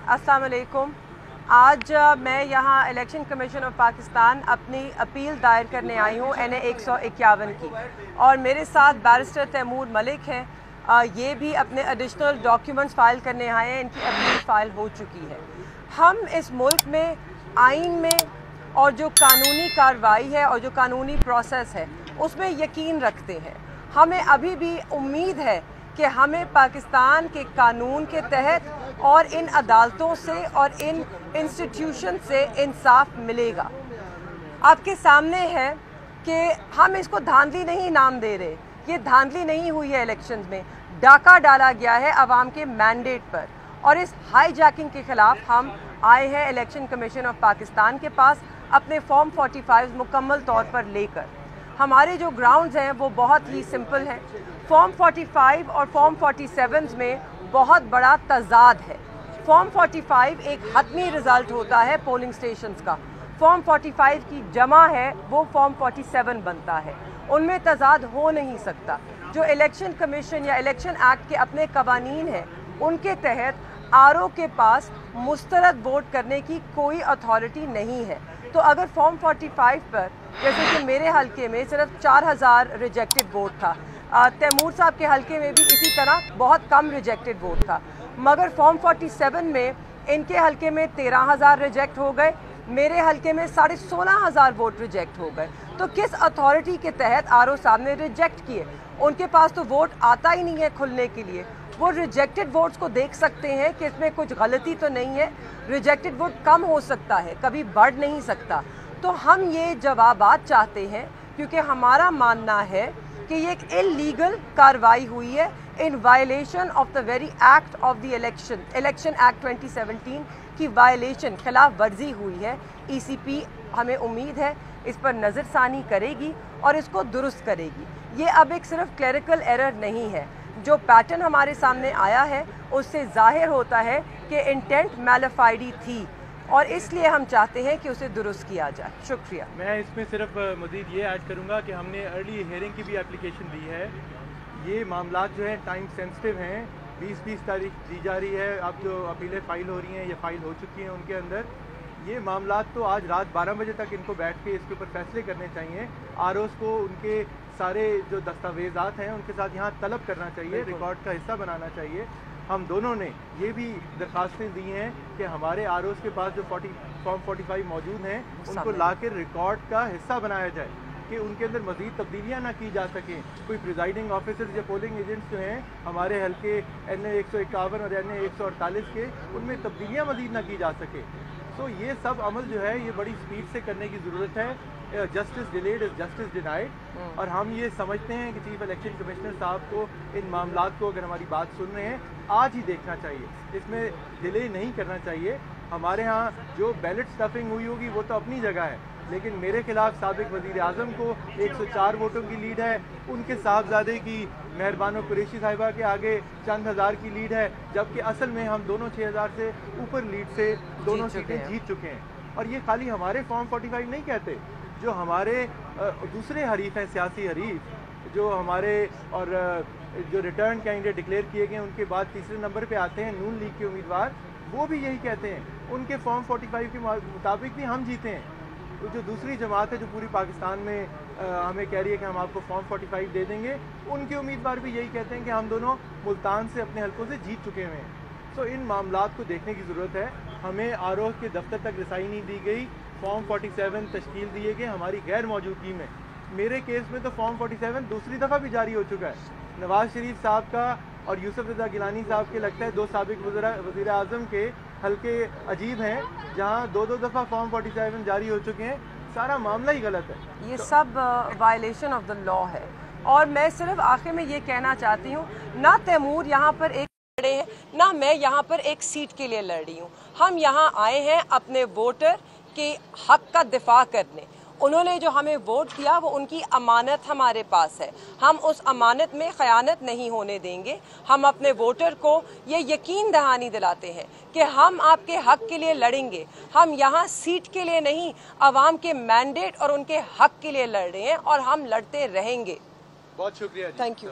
अस्सलाम वालेकुम। आज मैं यहाँ इलेक्शन कमीशन ऑफ पाकिस्तान अपनी अपील दायर करने आई हूँ NA 151 की, और मेरे साथ बैरिस्टर तैमूर मलिक हैं। ये भी अपने एडिशनल डॉक्यूमेंट्स फ़ाइल करने आए हैं। इनकी अपील फ़ाइल हो चुकी है। हम इस मुल्क में आइन में और जो कानूनी कार्रवाई है और जो कानूनी प्रोसेस है उसमें यकीन रखते हैं। हमें अभी भी उम्मीद है कि हमें पाकिस्तान के कानून के तहत और इन अदालतों से और इन इंस्टीट्यूशन से इंसाफ मिलेगा। आपके सामने है कि हम इसको धांधली नहीं नाम दे रहे, ये धांधली नहीं हुई है। इलेक्शंस में डाका डाला गया है अवाम के मैंडेट पर, और इस हाईजैकिंग के खिलाफ हम आए हैं इलेक्शन कमीशन ऑफ पाकिस्तान के पास अपने फॉर्म 45 मुकम्मल तौर पर लेकर। हमारे जो ग्राउंड्स हैं वो बहुत ही सिंपल हैं। फॉर्म 45 और फॉर्म 47 में बहुत बड़ा तजाद है। फॉर्म 45 एक हतमी रिज़ल्ट होता है पोलिंग स्टेशंस का, फॉर्म 45 की जमा है वो फॉर्म 47 बनता है। उनमें तजाद हो नहीं सकता। जो इलेक्शन कमीशन या इलेक्शन एक्ट के अपने कवानीन हैं उनके तहत RO के पास मुस्तरद वोट करने की कोई अथॉरिटी नहीं है। तो अगर फॉर्म 45 पर, जैसे कि मेरे हलके में सिर्फ 4000 रिजेक्टेड वोट था, तैमूर साहब के हलके में भी इसी तरह बहुत कम रिजेक्टेड वोट था, मगर फॉर्म 47 में इनके हलके में 13000 रिजेक्ट हो गए, मेरे हलके में 16,500 वोट रिजेक्ट हो गए। तो किस अथॉरिटी के तहत RO साहब ने रिजेक्ट किए? उनके पास तो वोट आता ही नहीं है खुलने के लिए। वो रिजेक्टेड वोट्स को देख सकते हैं कि इसमें कुछ गलती तो नहीं है। रिजेक्टेड वोट कम हो सकता है, कभी बढ़ नहीं सकता। तो हम ये जवाबात चाहते हैं, क्योंकि हमारा मानना है कि ये एक इलीगल कार्रवाई हुई है in violation of the very act of the election act 2017 की वायलेशन, खिलाफ वर्जी हुई है। ECP हमें उम्मीद है इस पर नज़रसानी करेगी और इसको दुरुस्त करेगी। ये अब एक सिर्फ क्लरिकल एरर नहीं है। जो पैटर्न हमारे सामने आया है उससे जाहिर होता है कि इंटेंट मैलिफाइडी थी, और इसलिए हम चाहते हैं कि उसे दुरुस्त किया जाए। शुक्रिया। मैं इसमें सिर्फ मज़ीद ये ऐड करूँगा कि हमने अर्ली हियरिंग की भी एप्लीकेशन दी है। ये मामला जो है टाइम सेंसिटिव हैं। 20 तारीख दी जा रही है। अब जो अपीलें फ़ाइल हो रही हैं ये फ़ाइल हो चुकी हैं उनके अंदर। ये मामला तो आज रात 12 बजे तक इनको बैठ के इसके ऊपर फैसले करने चाहिए। ROs को उनके सारे जो दस्तावेज़ात हैं उनके साथ यहाँ तलब करना चाहिए, रिकॉर्ड का हिस्सा बनाना चाहिए। हम दोनों ने ये भी दरख्वास्तें दी हैं कि हमारे ROs के पास जो फॉर्म 45 मौजूद हैं उनको ला कर रिकॉर्ड का हिस्सा बनाया जाए कि उनके अंदर मज़ीद तब्दीलियाँ ना की जा सकें। कोई प्रिजाइडिंग ऑफिसर्स या पोलिंग एजेंट्स जो हैं हमारे हल्के NA 151 और NA 148 के, उनमें तब्दीलियाँ मज़ीद ना की जा सके। तो ये सब अमल जो है ये बड़ी स्पीड से करने की ज़रूरत है। Justice delayed is justice denied. और हम ये समझते हैं कि चीफ इलेक्शन कमिश्नर साहब को इन मामलात को, अगर हमारी बात सुन रहे हैं, आज ही देखना चाहिए, इसमें डिले नहीं करना चाहिए। हमारे यहाँ जो बैलेट स्टफिंग हुई होगी वो तो अपनी जगह है, लेकिन मेरे खिलाफ साबिक वज़ीर आज़म को 104 वोटों की लीड है, उनके साहबजादे की मेहरबानो कुरैशी साहिबा के आगे चंद हज़ार की लीड है, जबकि असल में हम दोनों 6000 से ऊपर लीड से दोनों सीटें जीत चुके हैं। और ये खाली हमारे फॉर्म 45 नहीं कहते, जो हमारे दूसरे हरीफ हैं, सियासी हरीफ जो हमारे और जो रिटर्न कैंडिडेट डिक्लेयर किए गए उनके बाद तीसरे नंबर पे आते हैं नून लीग के उम्मीदवार, वो भी यही कहते हैं। उनके फॉर्म 45 के मुताबिक भी हम जीते हैं। तो जो दूसरी जमात है जो पूरी पाकिस्तान में हमें कह रही है कि हम आपको फॉर्म 45 दे देंगे, उनके उम्मीदवार भी यही कहते हैं कि हम दोनों मुल्तान से अपने हलकों से जीत चुके हुए हैं। तो इन मामलात को देखने की ज़रूरत है। हमें RO के दफ्तर तक रसाई नहीं दी गई, फॉर्म 47 तश्कील दिए गए हमारी गैर मौजूदगी में। मेरे केस में तो फॉर्म 47 दूसरी दफ़ा भी जारी हो चुका है। नवाज शरीफ साहब का और यूसुफ रज़ा गिलानी साहब के लगता है दो साबिक वज़ीर आज़म के हल्के अजीब हैं, जहाँ दो दफ़ा फॉर्म 47 जारी हो चुके हैं। सारा मामला ही गलत है। ये सब वायलेशन ऑफ द लॉ है। और मैं सिर्फ आखिर में ये कहना चाहती हूँ, ना तैमूर यहाँ पर एक लड़े हैं, ना मैं यहाँ पर एक सीट के लिए लड़ रही हूँ। हम यहाँ आए हैं अपने वोटर के हक का दिफा करने। उन्होंने जो हमें वोट दिया वो उनकी अमानत हमारे पास है। हम उस अमानत में ख़यानत नहीं होने देंगे। हम अपने वोटर को ये यकीन दहानी दिलाते हैं कि हम आपके हक के लिए लड़ेंगे। हम यहाँ सीट के लिए नहीं, आवाम के मैंडेट और उनके हक के लिए लड़ रहे हैं, और हम लड़ते रहेंगे। बहुत शुक्रिया। Thank you.